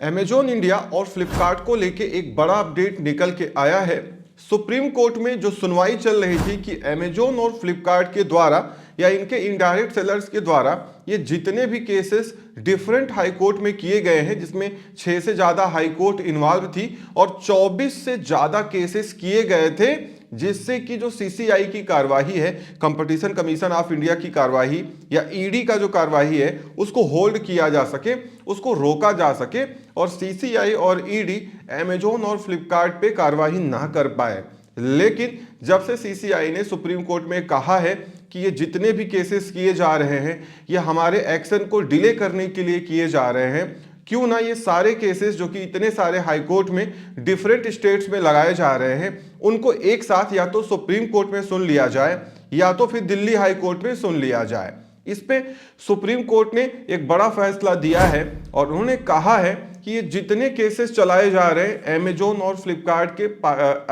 Amazon India और फ्लिपकार्ट को लेके एक बड़ा अपडेट निकल के आया है। सुप्रीम कोर्ट में जो सुनवाई चल रही थी कि अमेजॉन और फ्लिपकार्ट के द्वारा या इनके इनडायरेक्ट सेलर्स के द्वारा ये जितने भी केसेस डिफरेंट हाई कोर्ट में किए गए हैं, जिसमें 6 से ज़्यादा हाई कोर्ट इन्वॉल्व थी और 24 से ज़्यादा केसेस किए गए थे, जिससे कि जो सीसीआई की कार्यवाही है, कंपटीशन कमीशन ऑफ इंडिया की कार्यवाही या ईडी का जो कार्यवाही है, उसको होल्ड किया जा सके, उसको रोका जा सके और सीसीआई और ईडी अमेजॉन और फ्लिपकार्ट पे कार्यवाही ना कर पाए। लेकिन जब से सीसीआई ने सुप्रीम कोर्ट में कहा है कि ये जितने भी केसेस किए जा रहे हैं ये हमारे एक्शन को डिले करने के लिए किए जा रहे हैं, क्यों ना ये सारे केसेस जो कि इतने सारे हाई कोर्ट में डिफरेंट स्टेट्स में लगाए जा रहे हैं, उनको एक साथ या तो सुप्रीम कोर्ट में सुन लिया जाए या तो फिर दिल्ली हाई कोर्ट में सुन लिया जाए। इस पे सुप्रीम कोर्ट ने एक बड़ा फैसला दिया है और उन्होंने कहा है कि ये जितने केसेस चलाए जा रहे हैं अमेजॉन और फ्लिपकार्ट के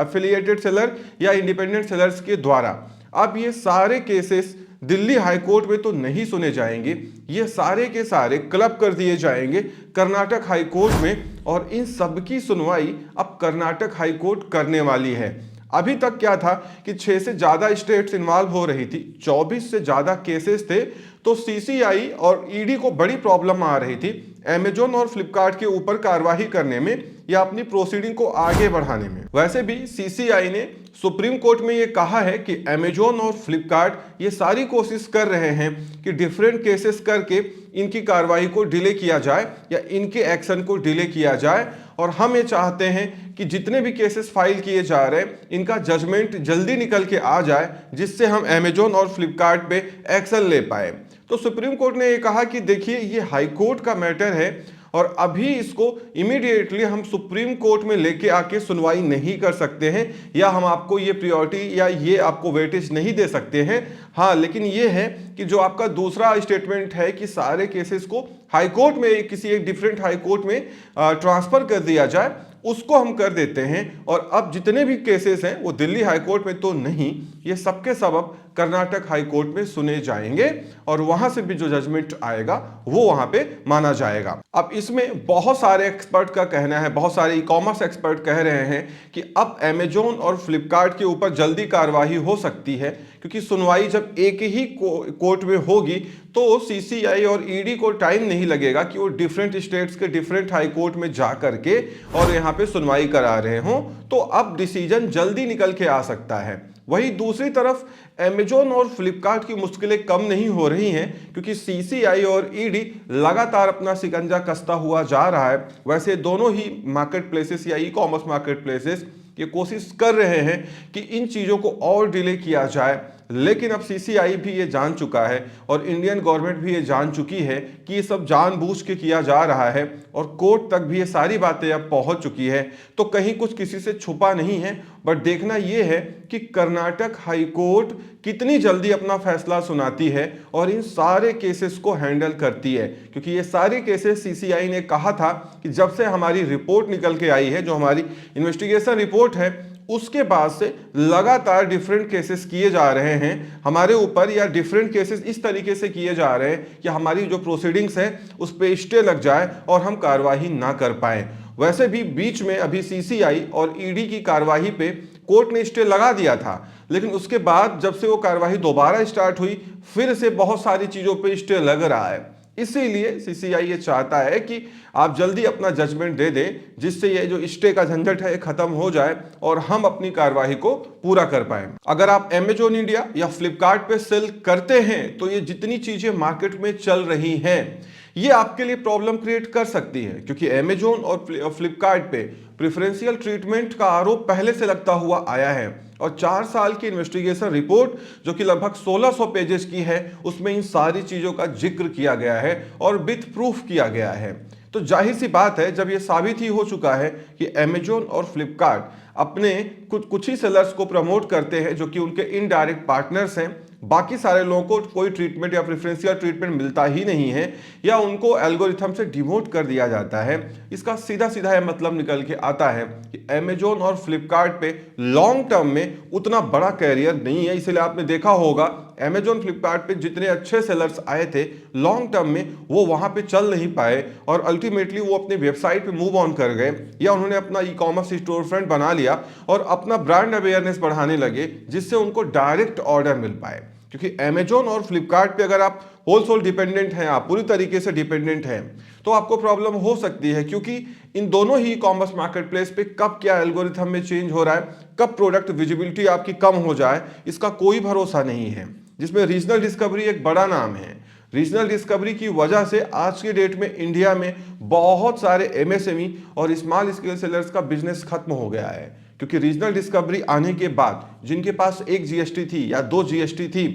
एफिलिएटेड सेलर या इंडिपेंडेंट सेलर्स के द्वारा, अब ये सारे केसेस दिल्ली हाई कोर्ट में तो नहीं सुने जाएंगे, ये सारे के सारे क्लब कर दिए जाएंगे कर्नाटक हाई कोर्ट में और इन सब की सुनवाई अब कर्नाटक हाई कोर्ट करने वाली है। अभी तक क्या था कि 6 से ज़्यादा स्टेट्स इन्वॉल्व हो रही थी, 24 से ज़्यादा केसेस थे, तो सीसीआई और ईडी को बड़ी प्रॉब्लम आ रही थी अमेजॉन और फ्लिपकार्ट के ऊपर कार्रवाई करने में या अपनी प्रोसीडिंग को आगे बढ़ाने में। वैसे भी सीसीआई ने सुप्रीम कोर्ट में ये कहा है कि अमेजॉन और फ्लिपकार्ट ये सारी कोशिश कर रहे हैं कि डिफरेंट केसेस करके इनकी कार्रवाई को डिले किया जाए या इनके एक्शन को डिले किया जाए, और हम ये चाहते हैं कि जितने भी केसेस फाइल किए जा रहे हैं इनका जजमेंट जल्दी निकल के आ जाए, जिससे हम अमेजॉन और फ्लिपकार्ट पे एक्शन ले पाए। तो सुप्रीम कोर्ट ने ये कहा कि देखिए ये हाई कोर्ट का मैटर है और अभी इसको इमीडिएटली हम सुप्रीम कोर्ट में लेके आके सुनवाई नहीं कर सकते हैं या हम आपको ये प्रायोरिटी या ये आपको वेटेज नहीं दे सकते हैं। हाँ, लेकिन ये है कि जो आपका दूसरा स्टेटमेंट है कि सारे केसेस को हाई कोर्ट में किसी एक डिफरेंट हाई कोर्ट में ट्रांसफर कर दिया जाए, उसको हम कर देते हैं और अब जितने भी केसेस हैं वो दिल्ली हाई कोर्ट में तो नहीं, ये सबके सब अब कर्नाटक हाई कोर्ट में सुने जाएंगे और वहां से भी जो जजमेंट आएगा वो वहां पे माना जाएगा। अब इसमें बहुत सारे एक्सपर्ट का कहना है, बहुत सारे ई कॉमर्स एक्सपर्ट कह रहे हैं कि अब अमेजॉन और फ्लिपकार्ट के ऊपर जल्दी कार्यवाही हो सकती है, क्योंकि सुनवाई जब एक ही कोर्ट में होगी तो सीसीआई और ईडी को टाइम नहीं लगेगा कि वो डिफरेंट स्टेट्स के डिफरेंट हाई कोर्ट में जा करके और यहाँ पे सुनवाई करा रहे हों, तो अब डिसीजन जल्दी निकल के आ सकता है। वहीं दूसरी तरफ अमेजॉन और फ्लिपकार्ट की मुश्किलें कम नहीं हो रही हैं, क्योंकि सीसीआई और ईडी लगातार अपना शिकंजा कसता हुआ जा रहा है। वैसे दोनों ही मार्केट प्लेसेस या ई कॉमर्स मार्केट प्लेसेस ये कोशिश कर रहे हैं कि इन चीज़ों को और डिले किया जाए, लेकिन अब सीसीआई भी ये जान चुका है और इंडियन गवर्नमेंट भी ये जान चुकी है कि ये सब जानबूझ के किया जा रहा है और कोर्ट तक भी ये सारी बातें अब पहुंच चुकी है, तो कहीं कुछ किसी से छुपा नहीं है। बट देखना ये है कि कर्नाटक हाई कोर्ट कितनी जल्दी अपना फैसला सुनाती है और इन सारे केसेस को हैंडल करती है, क्योंकि ये सारे केसेस सीसीआई ने कहा था कि जब से हमारी रिपोर्ट निकल के आई है, जो हमारी इन्वेस्टिगेशन रिपोर्ट है, उसके बाद से लगातार डिफरेंट केसेस किए जा रहे हैं हमारे ऊपर, या डिफरेंट केसेस इस तरीके से किए जा रहे हैं कि हमारी जो प्रोसीडिंग्स है उस पे स्टे लग जाए और हम कार्यवाही ना कर पाए। वैसे भी बीच में अभी सीसीआई और ईडी की कार्यवाही पे कोर्ट ने स्टे लगा दिया था, लेकिन उसके बाद जब से वो कार्यवाही दोबारा स्टार्ट हुई फिर से बहुत सारी चीज़ों पे स्टे लग रहा है। इसीलिए सीसीआई ये चाहता है कि आप जल्दी अपना जजमेंट दे दें, जिससे ये जो स्टे का झंझट है खत्म हो जाए और हम अपनी कार्यवाही को पूरा कर पाएं। अगर आप अमेजॉन इंडिया या फ्लिपकार्ट पे सेल करते हैं तो ये जितनी चीजें मार्केट में चल रही हैं ये आपके लिए प्रॉब्लम क्रिएट कर सकती है, क्योंकि अमेजॉन और फ्लिपकार्ट पे प्रेफरेंशियल ट्रीटमेंट का आरोप पहले से लगता हुआ आया है और 4 साल की इन्वेस्टिगेशन रिपोर्ट जो कि लगभग 1600 पेजेस की है, उसमें इन सारी चीज़ों का जिक्र किया गया है और विथ प्रूफ किया गया है। तो जाहिर सी बात है, जब ये साबित ही हो चुका है कि अमेजॉन और फ्लिपकार्ट अपने कुछ ही सेलर्स को प्रमोट करते हैं जो कि उनके इनडायरेक्ट पार्टनर्स हैं, बाकी सारे लोगों को कोई ट्रीटमेंट या प्रेफरेंशियल ट्रीटमेंट मिलता ही नहीं है या उनको एल्गोरिथम से डिमोट कर दिया जाता है, इसका सीधा सीधा यह मतलब निकल के आता है कि अमेजॉन और फ्लिपकार्ट पे लॉन्ग टर्म में उतना बड़ा कैरियर नहीं है। इसलिए आपने देखा होगा अमेजॉन फ्लिपकार्ट पे जितने अच्छे सेलर्स आए थे लॉन्ग टर्म में वो वहां पे चल नहीं पाए और अल्टीमेटली वो अपनी वेबसाइट पे मूव ऑन कर गए या उन्होंने अपना ई कॉमर्स स्टोर फ्रंट बना लिया और अपना ब्रांड अवेयरनेस बढ़ाने लगे जिससे उनको डायरेक्ट ऑर्डर मिल पाए। क्योंकि अमेजॉन और फ्लिपकार्ट पे अगर आप होलसेल डिपेंडेंट हैं, आप पूरी तरीके से डिपेंडेंट हैं, तो आपको प्रॉब्लम हो सकती है। क्योंकि इन दोनों ही कॉमर्स मार्केट प्लेस पे कब क्या एल्गोरिथम में चेंज हो रहा है, कब प्रोडक्ट विजिबिलिटी आपकी कम हो जाए, इसका कोई भरोसा नहीं है। जिसमें रीजनल डिस्कवरी एक बड़ा नाम है। रीजनल डिस्कवरी की वजह से आज के डेट में इंडिया में बहुत सारे एमएसएमई और स्मॉल स्केल सेलर्स का बिजनेस खत्म हो गया है। क्योंकि रीजनल डिस्कवरी आने के बाद जिनके पास एक जीएसटी थी या 2 जीएसटी थी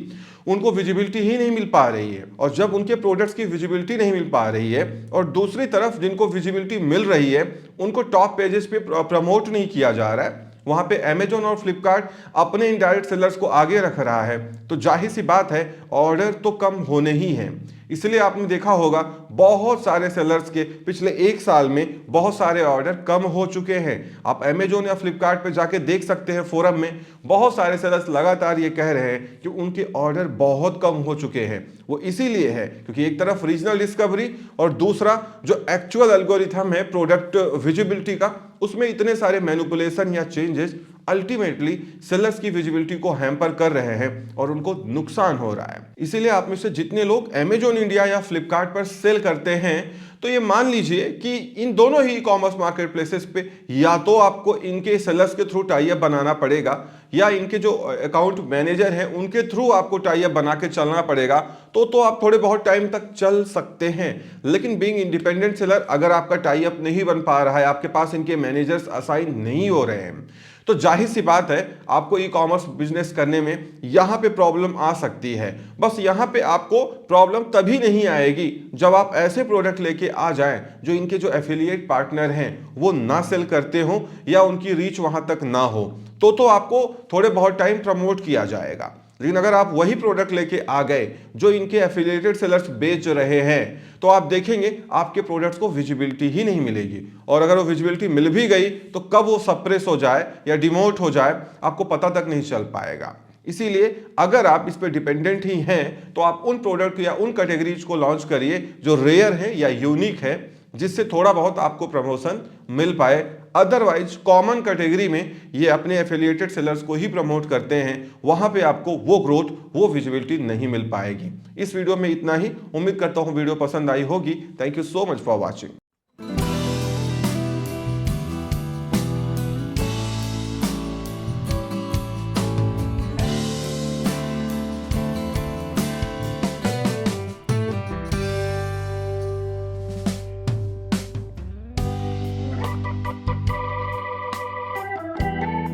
उनको विजिबिलिटी ही नहीं मिल पा रही है। और जब उनके प्रोडक्ट्स की विजिबिलिटी नहीं मिल पा रही है और दूसरी तरफ जिनको विजिबिलिटी मिल रही है उनको टॉप पेजेस पे प्रमोट नहीं किया जा रहा है, वहां पे अमेजॉन और फ्लिपकार्ट अपने इनडायरेक्ट सेलर्स को आगे रख रहा है, तो जाहिर सी बात है ऑर्डर तो कम होने ही हैं। इसलिए आपने देखा होगा बहुत सारे सेलर्स के पिछले 1 साल में बहुत सारे ऑर्डर कम हो चुके हैं। आप अमेजॉन या फ्लिपकार्ट पे जाके देख सकते हैं, फोरम में बहुत सारे सेलर्स लगातार ये कह रहे हैं कि उनके ऑर्डर बहुत कम हो चुके हैं। वो इसीलिए है क्योंकि एक तरफ रीजनल डिस्कवरी और दूसरा जो एक्चुअल एल्गोरिथम है प्रोडक्ट विजिबिलिटी का, उसमें इतने सारे मैनिपुलेशन या चेंजेस अल्टीमेटली सेलर्स की विजिबिलिटी को हैम्पर कर रहे हैं और उनको नुकसान हो रहा है। इसीलिए आप में से जितने लोग अमेजॉन इंडिया या फ्लिपकार्ट पर सेल करते हैं तो ये मान लीजिए कि इन दोनों ही कॉमर्स मार्केट प्लेसेस पे या तो आपको इनके सेलर्स के थ्रू टाई अप बनाना पड़ेगा या इनके जो अकाउंट मैनेजर हैं उनके थ्रू आपको टाई अप बना के चलना पड़ेगा, तो आप थोड़े बहुत टाइम तक चल सकते हैं। लेकिन बीइंग इंडिपेंडेंट सेलर अगर आपका टाई अप नहीं बन पा रहा है, आपके पास इनके मैनेजर्स असाइन नहीं हो रहे हैं, तो जाहिर सी बात है आपको ई कॉमर्स बिजनेस करने में यहां पे प्रॉब्लम आ सकती है। बस यहां पे आपको प्रॉब्लम तभी नहीं आएगी जब आप ऐसे प्रोडक्ट लेके आ जाएं जो इनके जो एफिलिएट पार्टनर हैं वो ना सेल करते हो या उनकी रीच वहां तक ना हो, तो आपको थोड़े बहुत टाइम प्रमोट किया जाएगा। लेकिन अगर आप वही प्रोडक्ट लेके आ गए जो इनके एफिलिएटेड सेलर्स बेच रहे हैं तो आप देखेंगे आपके प्रोडक्ट्स को विजिबिलिटी ही नहीं मिलेगी। और अगर वो विजिबिलिटी मिल भी गई तो कब वो सप्रेस हो जाए या डिमोट हो जाए आपको पता तक नहीं चल पाएगा। इसीलिए अगर आप इस पर डिपेंडेंट ही हैं तो आप उन प्रोडक्ट या उन कैटेगरीज को लॉन्च करिए जो रेयर है या यूनिक है, जिससे थोड़ा बहुत आपको प्रमोशन मिल पाए। अदरवाइज कॉमन कैटेगरी में ये अपने एफिलिएटेड सेलर्स को ही प्रमोट करते हैं, वहां पे आपको वो ग्रोथ वो विजिबिलिटी नहीं मिल पाएगी। इस वीडियो में इतना ही। उम्मीद करता हूं वीडियो पसंद आई होगी। Thank you so much for watching.